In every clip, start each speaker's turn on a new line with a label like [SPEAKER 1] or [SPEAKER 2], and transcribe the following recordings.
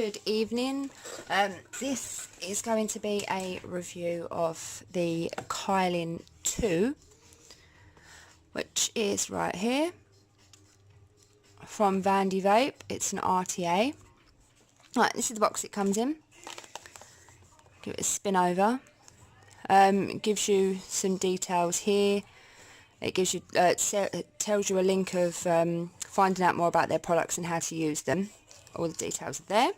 [SPEAKER 1] Good evening. This is going to be a review of the Kylin 2, which is right here from Vandy Vape. It's an RTA. Right, this is the box it comes in. Give it a spin over. It gives you some details here. It gives you, it tells you a link of finding out more about their products and how to use them. All the details are there.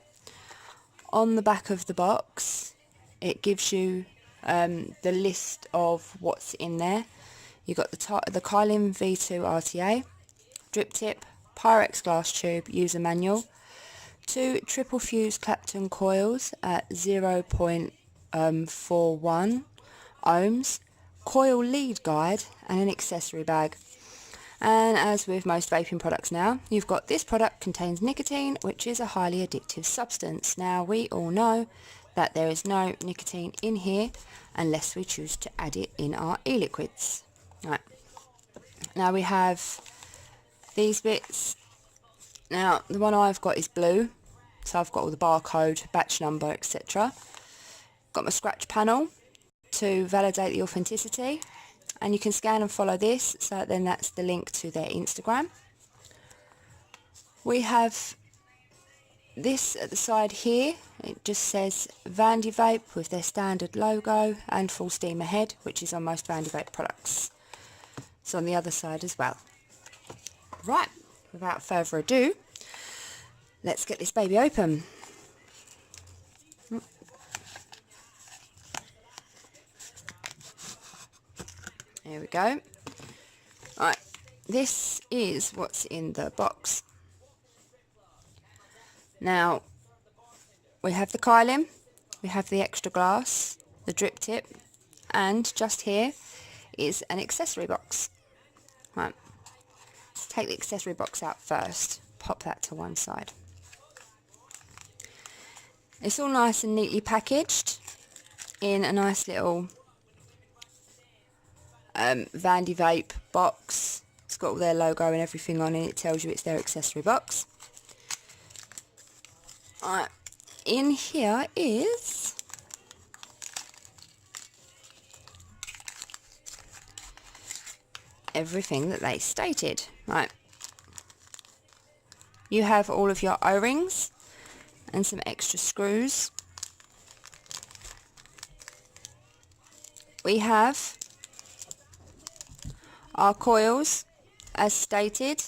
[SPEAKER 1] On the back of the box, it gives you the list of what's in there. You've got the Kylin V2 RTA, drip tip, Pyrex glass tube, user manual, 2 triple fuse Clapton coils at 0.41 ohms, coil lead guide, and an accessory bag. And as with most vaping products now, you've got this product contains nicotine, which is a highly addictive substance. Now, we all know that there is no nicotine in here unless we choose to add it in our e-liquids. Right. Now we have these bits. Now, the one I've got is blue, so I've got all the barcode, batch number, etc. Got my scratch panel to validate the authenticity. And you can scan and follow this, so then that's the link to their Instagram. We have this at the side here. It just says Vandy Vape with their standard logo and full steam ahead, which is on most Vandy Vape products. It's on the other side as well. Right, without further ado, let's get this baby open. There we go. Right, this is what's in the box. Now, we have the Kylin, we have the extra glass, the drip tip, and just here is an accessory box. Right, let's take the accessory box out first, pop that to one side. It's all nice and neatly packaged in a nice little Vandy Vape box. It's got all their logo and everything on it. It tells you it's their accessory box. Right, in here is everything that they stated. Right, you have all of your O-rings and some extra screws. We have our coils, as stated,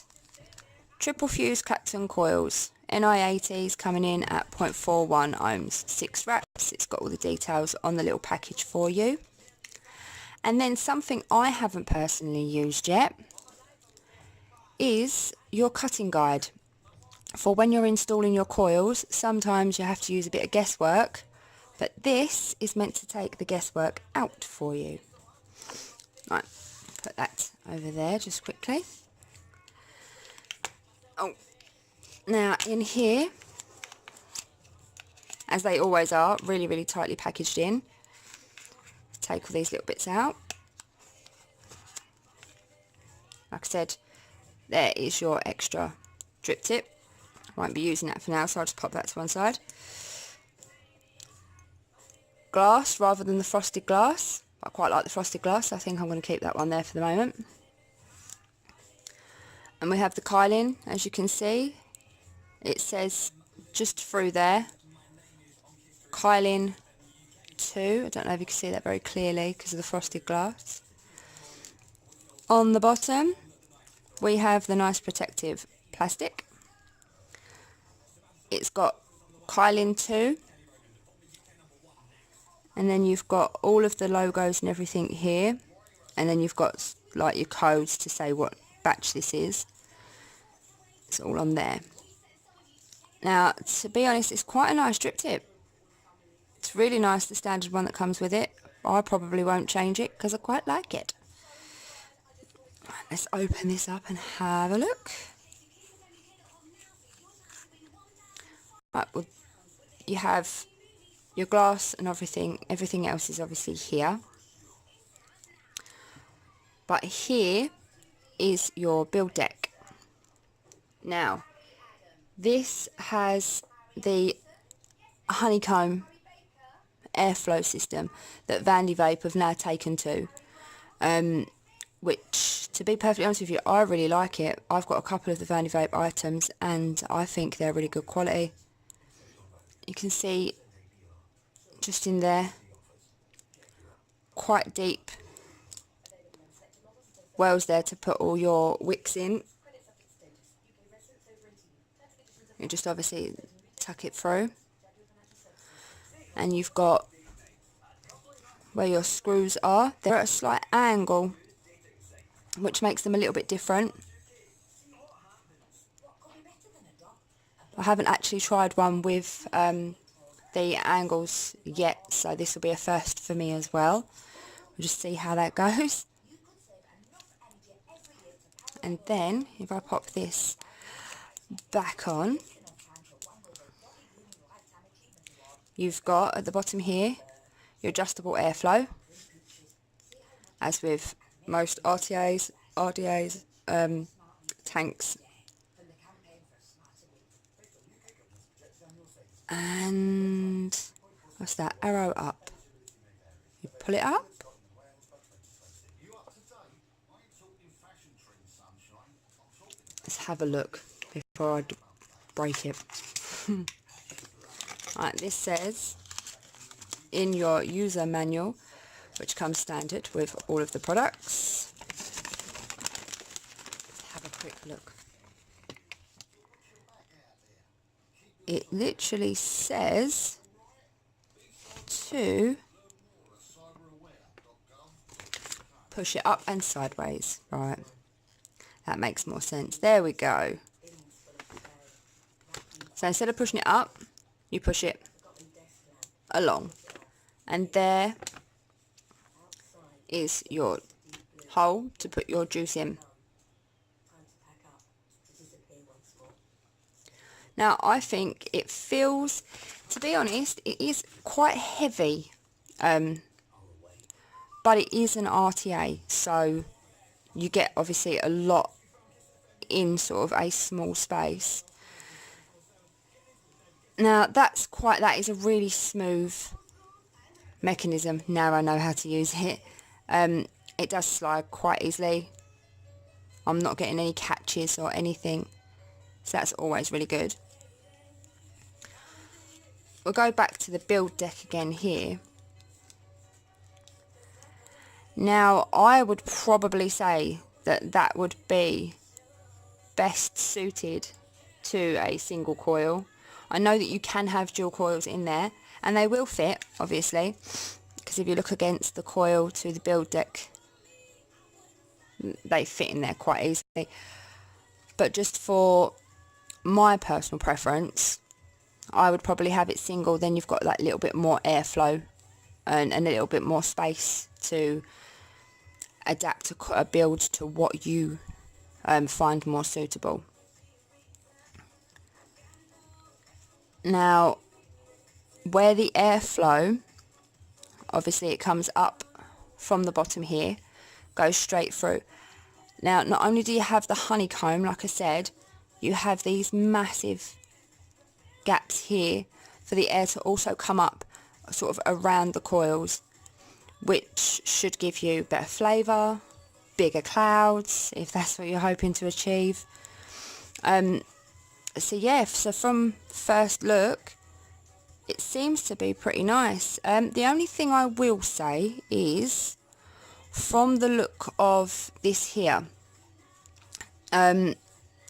[SPEAKER 1] triple fuse Clapton coils, NI80s coming in at 0.41 ohms, 6 wraps. It's got all the details on the little package for you. And then something I haven't personally used yet is your cutting guide. For when you're installing your coils, sometimes you have to use a bit of guesswork, but this is meant to take the guesswork out for you. Right. Put that over there just quickly. Oh, now in here, as they always are, really tightly packaged in. Take all these little bits out. Like I said, there is your extra drip tip. I won't be using that for now, so I'll just pop that to one side. Glass rather than the frosted glass. I quite like the frosted glass, so I think I'm going to keep that one there for the moment. And we have the Kylin, as you can see. It says just through there, Kylin 2. I don't know if you can see that very clearly because of the frosted glass. On the bottom, we have the nice protective plastic. It's got Kylin 2. And then you've got all of the logos and everything here. And then you've got like your codes to say what batch this is. It's all on there. Now, to be honest, it's quite a nice drip tip. It's really nice, the standard one that comes with it. I probably won't change it because I quite like it. Right, let's open this up and have a look. Right, well, you have your glass and everything else is obviously here. But here is your build deck. Now, this has the honeycomb airflow system that Vandy Vape have now taken to, which, to be perfectly honest with you, I really like it. I've got a couple of the Vandy Vape items and I think they're really good quality. You can see just in there, quite deep wells there to put all your wicks in. You just obviously tuck it through, and you've got where your screws are, they're at a slight angle, which makes them a little bit different. I haven't actually tried one with the angles yet, so this will be a first for me as well. We'll just see how that goes. And then if I pop this back on, you've got at the bottom here your adjustable airflow, as with most RTAs, RDAs, tanks. And what's that? Arrow up. You pull it up. Let's have a look before I break it. Right, this says in your user manual, which comes standard with all of the products. Let's have a quick look. It literally says to push it up and sideways. Right, that makes more sense. There we go. So instead of pushing it up, you push it along, and there is your hole to put your juice in. Now I think it feels, to be honest, it is quite heavy, but it is an RTA, so you get obviously a lot in sort of a small space. Now that is a really smooth mechanism. Now I know how to use it. It does slide quite easily. I'm not getting any catches or anything, so that's always really good. We'll go back to the build deck again here. Now I would probably say that that would be best suited to a single coil. I know that you can have dual coils in there, and they will fit, obviously, because if you look against the coil to the build deck, they fit in there quite easily. But just for my personal preference, I would probably have it single. Then you've got that little bit more airflow and a little bit more space to adapt a build to what you find more suitable. Now, where the airflow, obviously it comes up from the bottom here, goes straight through. Now, not only do you have the honeycomb, like I said, you have these massive gaps here for the air to also come up sort of around the coils, which should give you better flavour, bigger clouds, if that's what you're hoping to achieve. So yeah, so from first look, it seems to be pretty nice. The only thing I will say is, from the look of this here, now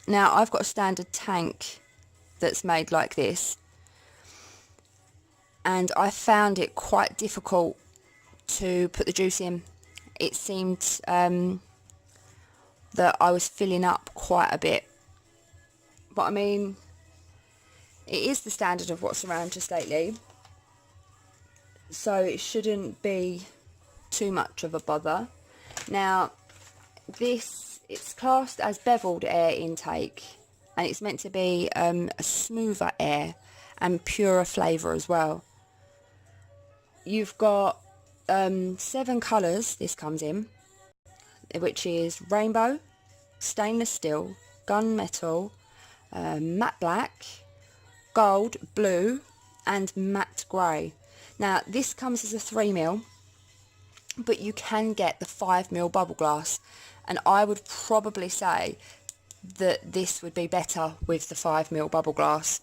[SPEAKER 1] I've got a standard tank that's made like this, and I found it quite difficult to put the juice in. It seemed that I was filling up quite a bit. But I mean, it is the standard of what's around just lately, so it shouldn't be too much of a bother. Now, it's classed as beveled air intake, and it's meant to be a smoother air and purer flavour as well. You've got 7 colours this comes in, which is rainbow, stainless steel, gunmetal, matte black, gold, blue, and matte grey. Now this comes as a 3mm, but you can get the 5mm bubble glass, and I would probably say that this would be better with the 5mm bubble glass.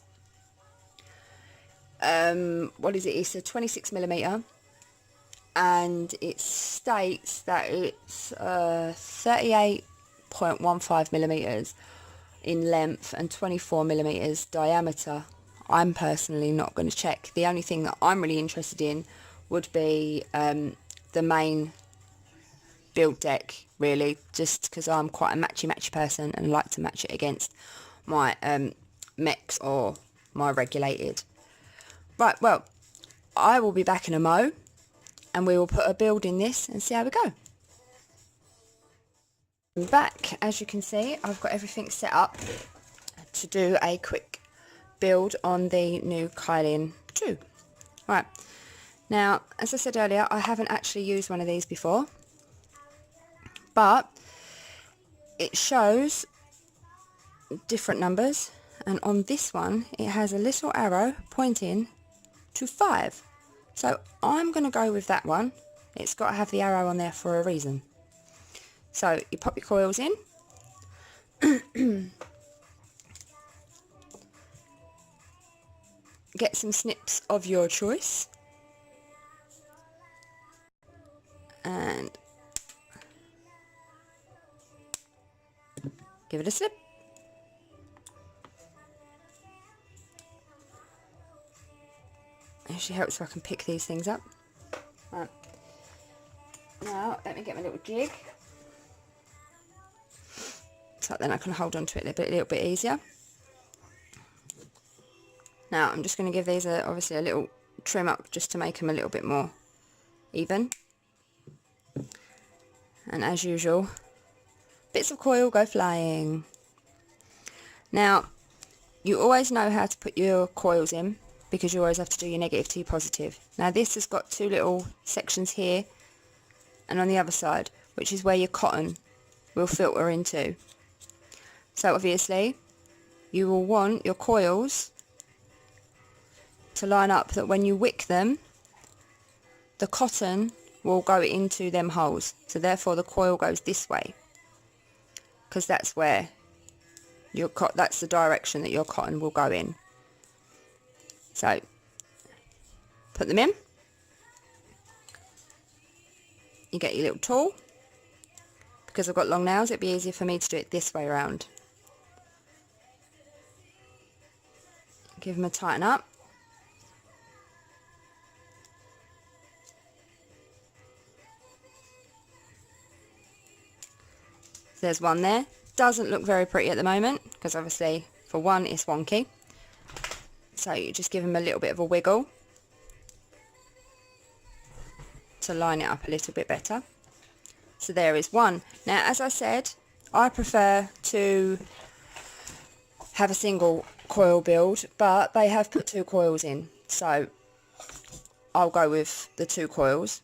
[SPEAKER 1] What is it? It's a 26mm, and it states that it's 38.15mm in length and 24mm diameter. I'm personally not going to check. The only thing that I'm really interested in would be the main build deck, really, just because I'm quite a matchy person and I like to match it against my mechs or my regulated. Right, well, I will be back in a mo, and we will put a build in this and see how we go. I'm back. As you can see, I've got everything set up to do a quick build on the new Kylin 2. Right, now, as I said earlier, I haven't actually used one of these before, but it shows different numbers, and on this one it has a little arrow pointing to 5. So I'm going to go with that one. It's got to have the arrow on there for a reason. So you pop your coils in. Get some snips of your choice. And give it a slip. She helps so I can pick these things up. Right. Now let me get my little jig, so then I can hold on to it a little bit easier. Now I'm just going to give these obviously a little trim up just to make them a little bit more even. And as usual, bits of coil go flying. Now you always know how to put your coils in, because you always have to do your negative to positive. Now this has got two little sections here and on the other side, which is where your cotton will filter into. So obviously you will want your coils to line up that when you wick them, the cotton will go into them holes. So therefore the coil goes this way, because that's where that's the direction that your cotton will go in. So put them in. You get your little tool. Because I've got long nails, it'd be easier for me to do it this way around. Give them a tighten up. There's one there. Doesn't look very pretty at the moment, because obviously for one it's wonky. So you just give them a little bit of a wiggle to line it up a little bit better. So there is one. Now, as I said, I prefer to have a single coil build, but they have put 2 coils in, so I'll go with the 2 coils.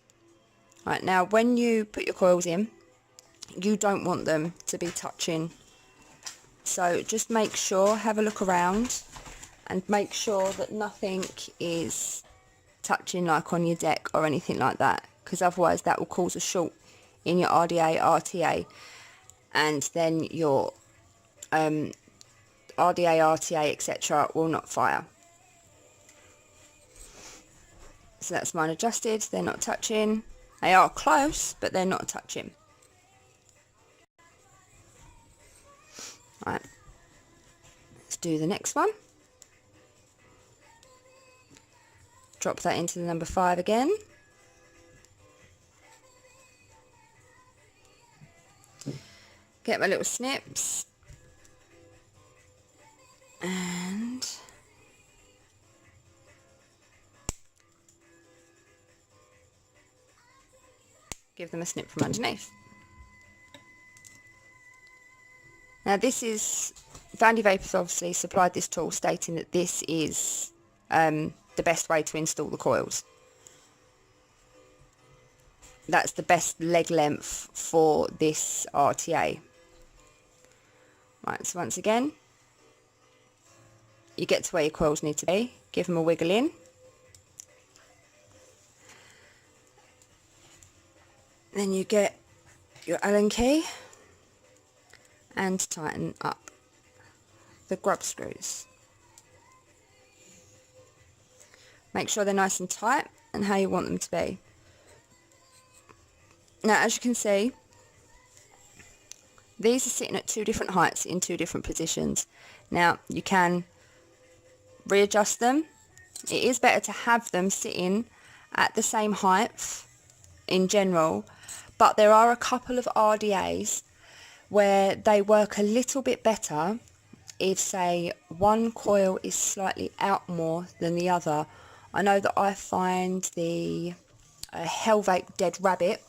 [SPEAKER 1] Right, now when you put your coils in, you don't want them to be touching, so just make sure, have a look around and make sure that nothing is touching like on your deck or anything like that, because otherwise that will cause a short in your RDA, RTA, and then your RDA, RTA, etc. will not fire. So that's mine adjusted. They're not touching. They are close, but they're not touching. Right, let's do the next one. Drop that into the number 5 again. Get my little snips. And give them a snip from underneath. Now this is, Vandy Vape has obviously supplied this tool stating that this is the best way to install the coils. That's the best leg length for this RTA. Right, so once again, you get to where your coils need to be, give them a wiggle in, Then you get your Allen key and tighten up the grub screws. Make sure they're nice and tight and how you want them to be. Now, as you can see, these are sitting at 2 different heights in 2 different positions. Now, you can readjust them. It is better to have them sitting at the same height in general, but there are a couple of RDAs where they work a little bit better if, say, one coil is slightly out more than the other. I know that I find the Hell Vape Dead Rabbit,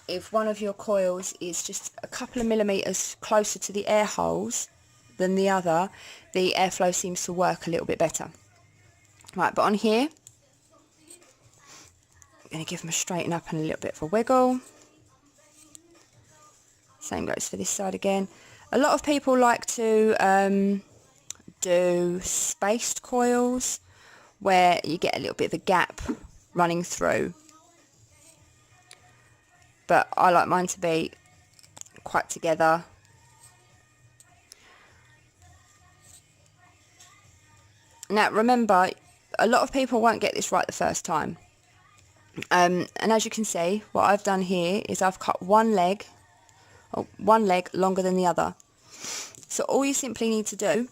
[SPEAKER 1] if one of your coils is just a couple of millimetres closer to the air holes than the other, the airflow seems to work a little bit better. Right, but on here, I'm going to give them a straighten up and a little bit of a wiggle. Same goes for this side again. A lot of people like to do spaced coils where you get a little bit of a gap running through. But I like mine to be quite together. Now remember, a lot of people won't get this right the first time. And as you can see, what I've done here is I've cut one leg longer than the other. So all you simply need to do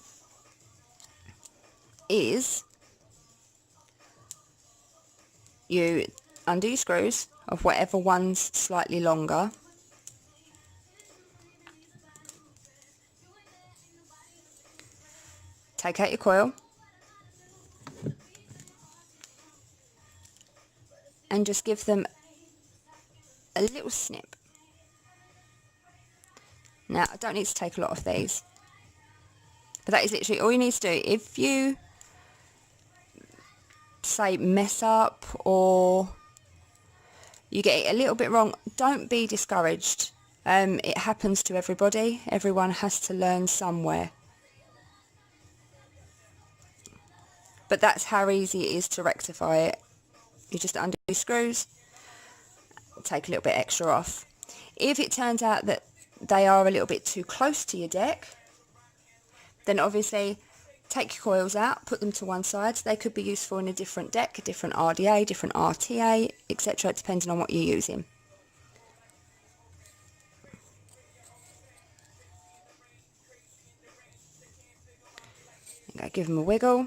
[SPEAKER 1] is you undo your screws of whatever one's slightly longer. Take out your coil and just give them a little snip. Now, I don't need to take a lot of these, but that is literally all you need to do. If you, say, mess up or you get it a little bit wrong, don't be discouraged. It happens to everybody. Everyone has to learn somewhere. But that's how easy it is to rectify it. You just undo your screws, take a little bit extra off. If it turns out that they are a little bit too close to your deck, then obviously take your coils out, put them to one side. They could be useful in a different deck, a different RDA, different RTA, etc., depending on what you're using. Okay, give them a wiggle,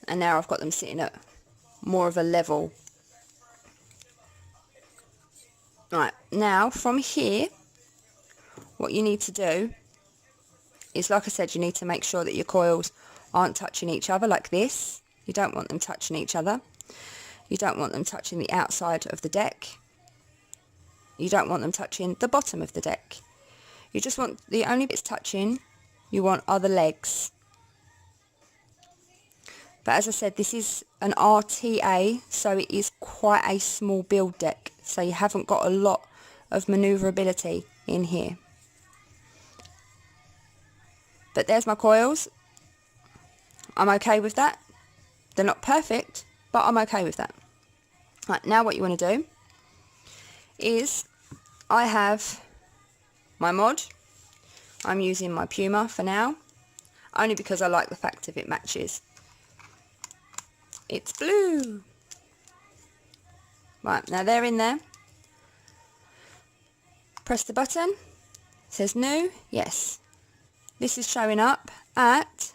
[SPEAKER 1] and now I've got them sitting at more of a level. Right, now from here, what you need to do is, like I said, you need to make sure that your coils aren't touching each other like this. You don't want them touching each other. You don't want them touching the outside of the deck. You don't want them touching the bottom of the deck. You just want, the only bits touching you want are the legs. But as I said, this is an RTA, so it is quite a small build deck. So you haven't got a lot of manoeuvrability in here. But there's my coils. I'm okay with that. They're not perfect, but I'm okay with that. Right, now what you want to do is, I have my mod. I'm using my Puma for now, only because I like the fact of it matches. It's blue. Right, now they're in there. Press the button. It says new. Yes. This is showing up at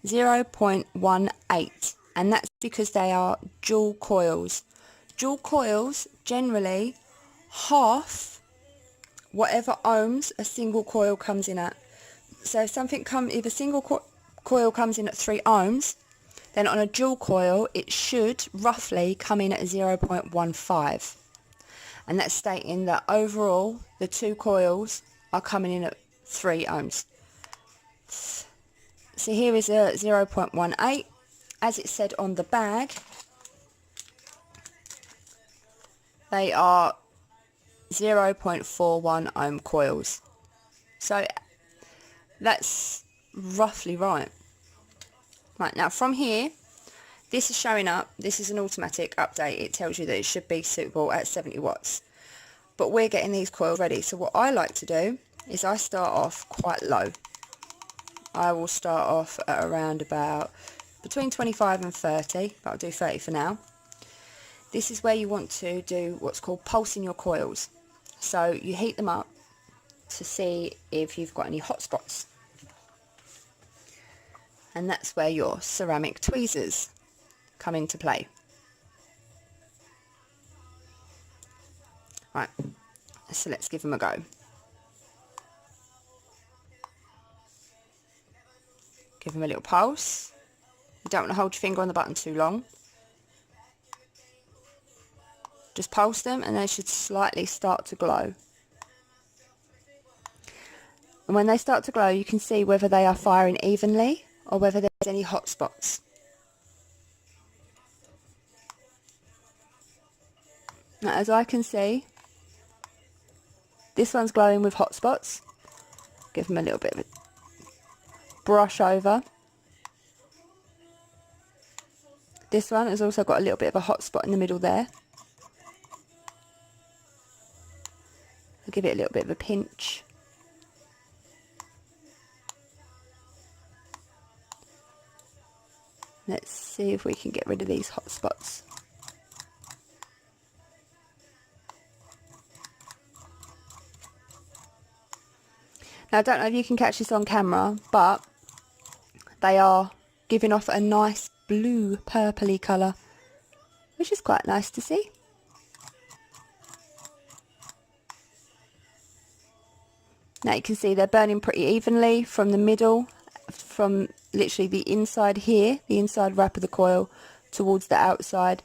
[SPEAKER 1] 0.18, and that's because they are dual coils. Dual coils generally half whatever ohms a single coil comes in at. So if a single coil comes in at 3 ohms, then on a dual coil it should roughly come in at 0.15, and that's stating that overall the 2 coils are coming in at 3 ohms. So here is a 0.18. As it said on the bag, they are 0.41 ohm coils. So that's roughly right. Right, now from here, this is showing up. This is an automatic update. It tells you that it should be suitable at 70 watts. but we're getting these coils ready. So what I like to do is I start off quite low. I will start off at around about between 25 and 30, but I'll do 30 for now. This is where you want to do what's called pulsing your coils. So you heat them up to see if you've got any hot spots. And that's where your ceramic tweezers come into play. Right, so let's give them a go. Give them a little pulse. You don't want to hold your finger on the button too long. Just pulse them and they should slightly start to glow. And when they start to glow, you can see whether they are firing evenly or whether there's any hot spots. Now, as I can see, this one's glowing with hot spots. Give them a little bit of a brush over. This one has also got a little bit of a hot spot in the middle there. I'll give it a little bit of a pinch. Let's see if we can get rid of these hot spots. Now I don't know if you can catch this on camera, but they are giving off a nice blue purpley colour, which is quite nice to see. Now you can see they're burning pretty evenly from the middle, from literally the inside here, the inside wrap of the coil, towards the outside.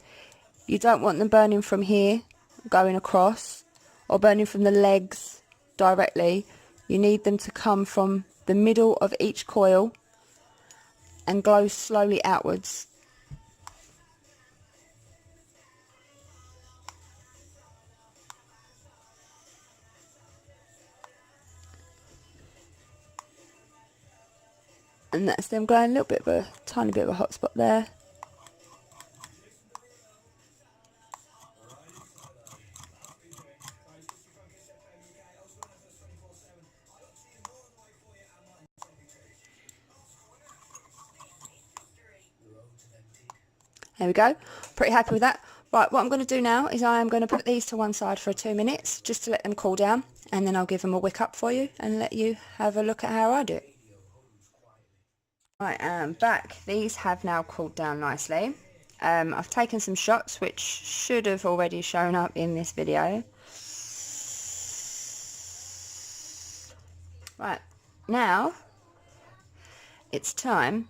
[SPEAKER 1] You don't want them burning from here, going across, or burning from the legs directly. You need them to come from the middle of each coil and glow slowly outwards. And that's them glowing a little bit of a tiny bit of a hot spot there. There we go. Pretty happy with that. Right, what I'm going to do now is I am going to put these to one side for 2 minutes just to let them cool down, and then I'll give them a wick up for you and let you have a look at how I do it. Right, I'm back. These have now cooled down nicely. I've taken some shots which should have already shown up in this video. Right, now it's time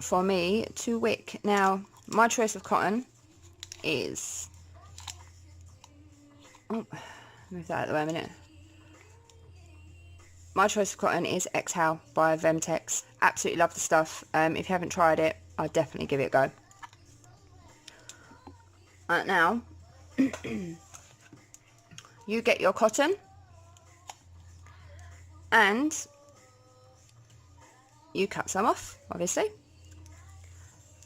[SPEAKER 1] for me to wick. Now my choice of cotton is, oh, move that out of the way a minute. My choice of cotton is Exhale by Vemtex. Absolutely love the stuff. If you haven't tried it, I'd definitely give it a go. Right, now you get your cotton and you cut some off, obviously.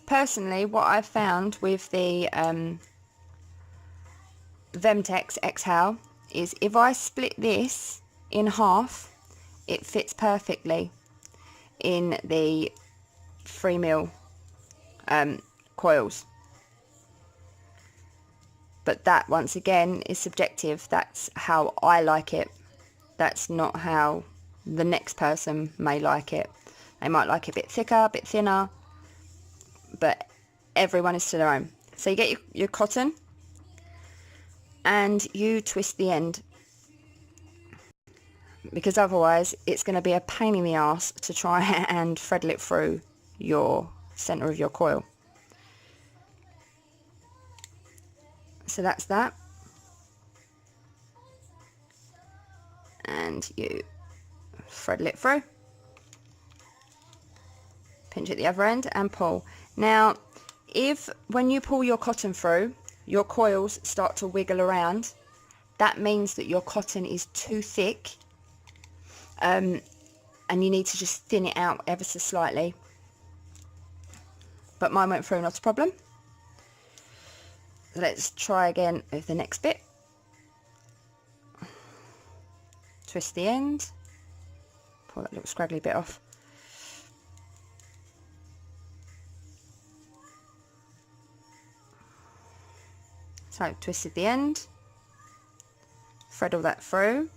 [SPEAKER 1] Personally, what I've found with the Vemtex Exhale is if I split this in half, it fits perfectly in the 3mm coils. But that, once again, is subjective. That's how I like it. That's not how the next person may like it. They might like it a bit thicker, a bit thinner, but everyone is to their own. So you get your cotton and you twist the end, because otherwise it's going to be a pain in the ass to try and threadle it through your center of your coil. So that's that, and you threadle it through, pinch at the other end and pull. Now if when you pull your cotton through, your coils start to wiggle around, that means that your cotton is too thick, and you need to just thin it out ever so slightly. But mine went through, not a problem. Let's try again with the next bit. twist the end, pull that little scraggly bit off. So twisted the end, thread all that through,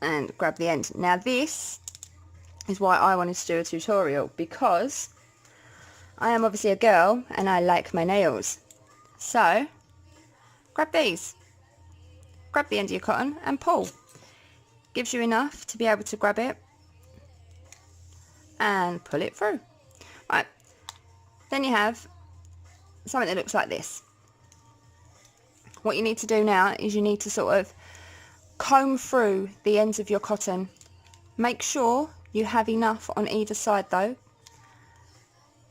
[SPEAKER 1] and grab the end. Now this is why I wanted to do a tutorial, because I am obviously a girl and I like my nails. So grab these, grab the end of your cotton and pull. Gives you enough to be able to grab it and pull it through. Right, then you have something that looks like this. What you need to do now is you need to sort of comb through the ends of your cotton. Make sure you have enough on either side though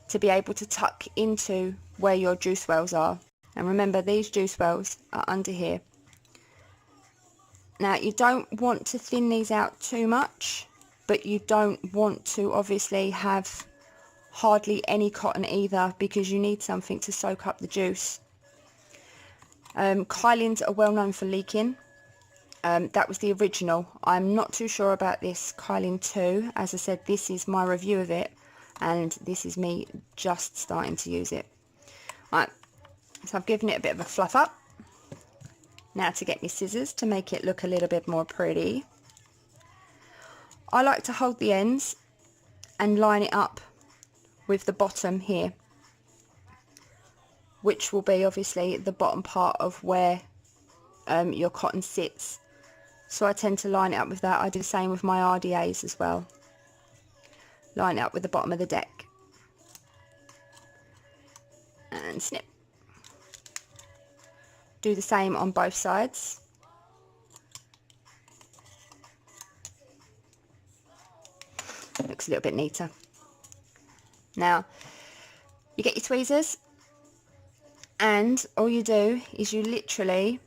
[SPEAKER 1] to be able to tuck into where your juice wells are. And remember, these juice wells are under here. Now you don't want to thin these out too much, but you don't want to obviously have hardly any cotton either, because you need something to soak up the juice. Kylins are well known for leaking. That was the original. I'm not too sure about this Kylin 2. As I said, this is my review of it, and this is me just starting to use it. Right, so I've given it a bit of a fluff up. Now to get your scissors to make it look a little bit more pretty. I like to hold the ends and line it up with the bottom here, which will be obviously the bottom part of where your cotton sits. So I tend to line it up with that. I do the same with my RDAs as well. Line it up with the bottom of the deck. And snip. Do the same on both sides. Looks a little bit neater. Now, you get your tweezers, and all you do is you literally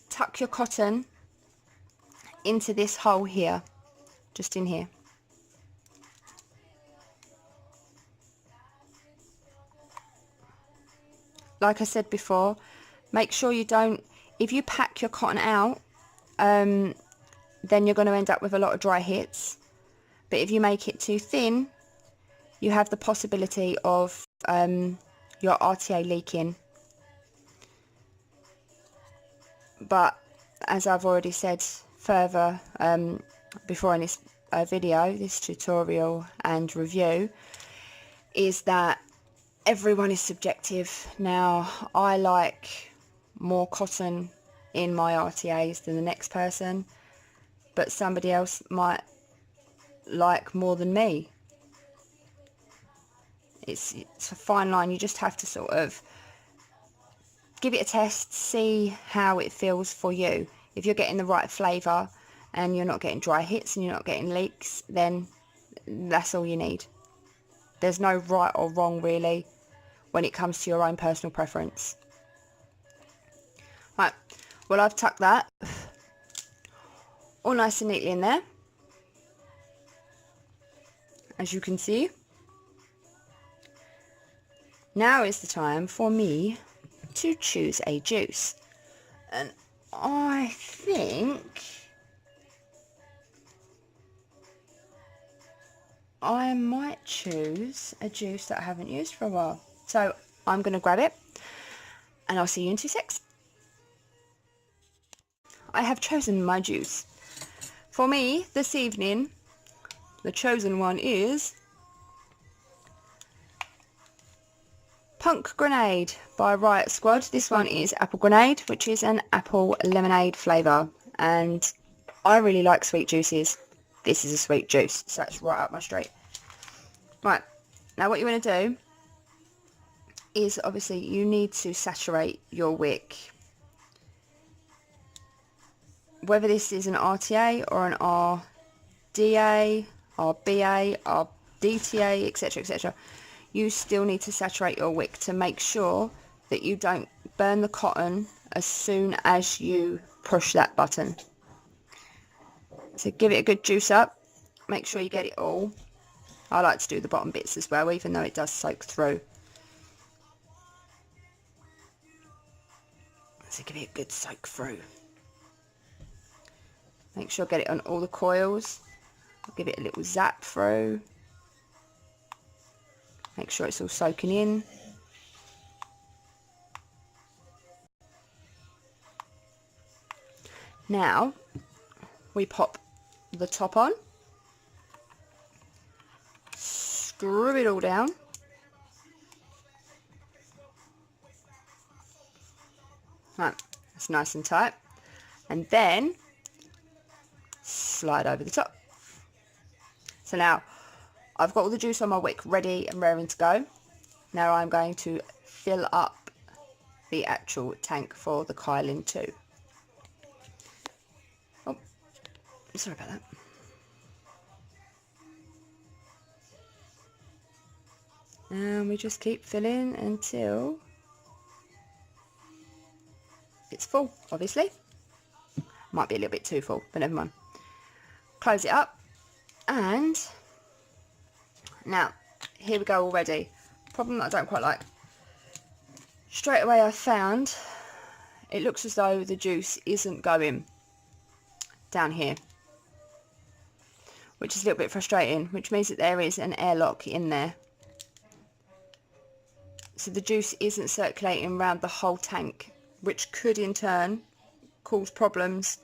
[SPEAKER 1] tuck your cotton into this hole here, just in here. Like I said before, make sure you don't, if you pack your cotton out, then you're going to end up with a lot of dry hits. But if you make it too thin, you have the possibility of your RTA leaking. But as I've already said further before in this video, this tutorial and review, is that everyone is subjective. Now, I like more cotton in my RTAs than the next person, but somebody else might like more than me. It's a fine line. You just have to sort of give it a test, see how it feels for you. If you're getting the right flavour and you're not getting dry hits and you're not getting leaks, then that's all you need. There's no right or wrong really when it comes to your own personal preference. Right, well, I've tucked that all nice and neatly in there, as you can see. Now is the time for me to choose a juice, and I think I might choose a juice that I haven't used for a while. So I'm going to grab it and I'll see you in 2 secs. I have chosen my juice. For me this evening, the chosen one is Punk Grenade by Riot Squad. This one is Apple Grenade, which is an apple lemonade flavour, and I really like sweet juices. This is a sweet juice, so that's right up my street. Right, now what you want to do is obviously you need to saturate your wick. Whether this is an RTA or an RDA, RBA, RDTA, etc, etc, you still need to saturate your wick to make sure that you don't burn the cotton as soon as you push that button. So give it a good juice up, make sure you get it all. I like to do the bottom bits as well, even though it does soak through. to give it a good soak through. Make sure I get it on all the coils. I'll give it a little zap through. Make sure it's all soaking in. Now we pop the top on, screw it all down, right, that's nice and tight, and then slide over the top. So now I've got all the juice on my wick ready and raring to go. Now I'm going to fill up the actual tank for the Kylin 2. Oh, sorry about that. And we just keep filling until it's full, obviously. Might be a little bit too full, but never mind. Close it up, and now here we go already. Problem that I don't quite like. Straight away I found it looks as though the juice isn't going down here, which is a little bit frustrating, which means that there is an airlock in there. So the juice isn't circulating around the whole tank, which could in turn cause problems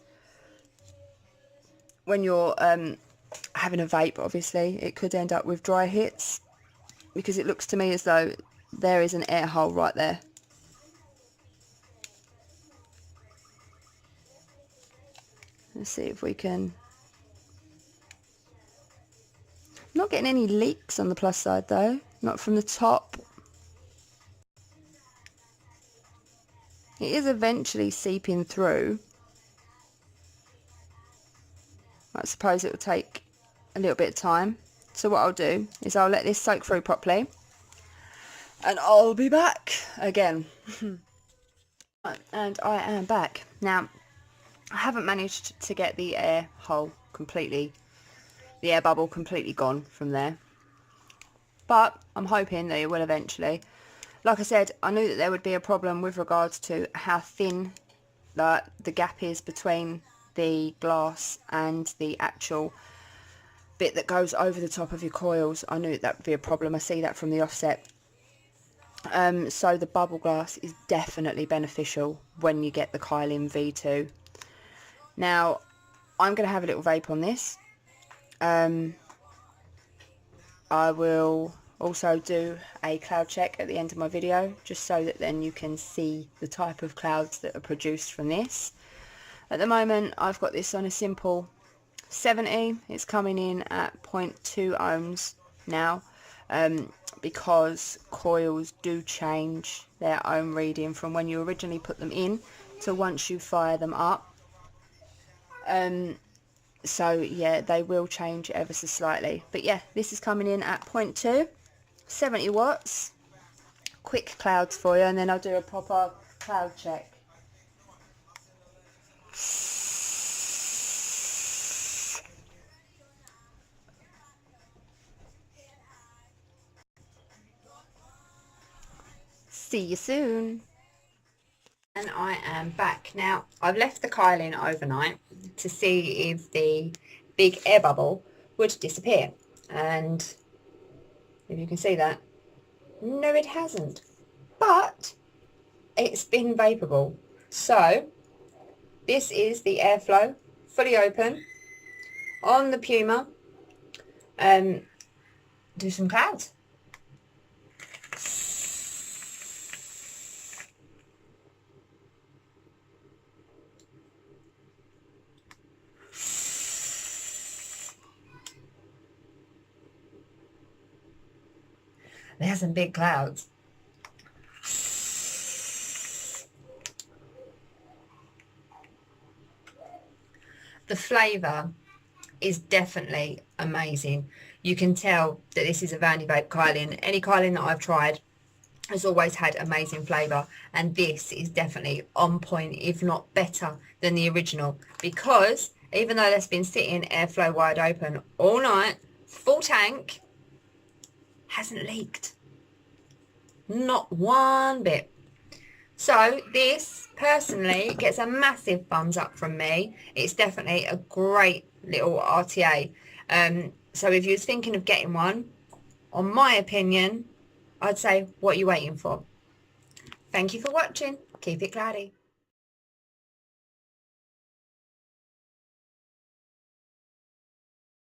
[SPEAKER 1] when you're having a vape. Obviously it could end up with dry hits, because it looks to me as though there is an air hole right there. Let's see if we can. I'm not getting any leaks on the plus side though, not from the top. It is eventually seeping through. I suppose it will take a little bit of time. So what I'll do is I'll let this soak through properly, and I'll be back again. And I am back. Now, I haven't managed to get the air hole completely, the air bubble completely gone from there, but I'm hoping that it will eventually. Like I said, I knew that there would be a problem with regards to how thin the gap is between the glass and the actual bit that goes over the top of your coils. I knew that would be a problem. I see that from the offset. So the bubble glass is definitely beneficial when you get the Kylin V2. Now, I'm going to have a little vape on this. I will also do a cloud check at the end of my video, just so that then you can see the type of clouds that are produced from this. At the moment I've got this on a simple 70. It's coming in at 0.2 ohms now, because coils do change their ohm reading from when you originally put them in to once you fire them up. So yeah, they will change ever so slightly, but yeah, this is coming in at 0.2, 70 watts. Quick clouds for you, and then I'll do a proper cloud check. See you soon. And I am back. Now, I've left the Kylin overnight to see if the big air bubble would disappear, and if you can see that, no it hasn't, but it's been vapable. So this is the airflow, fully open on the Puma. Do some clouds. There's some big clouds. The flavour is definitely amazing. You can tell that this is a Vandy Vape Kylin. Any Kylin that I've tried has always had amazing flavour, and this is definitely on point, if not better than the original, because even though that's been sitting airflow wide open all night, full tank, hasn't leaked. Not one bit. So this personally gets a massive thumbs up from me. It's definitely a great little RTA. So if you was thinking of getting one, on my opinion, I'd say, what are you waiting for? Thank you for watching. Keep it cloudy.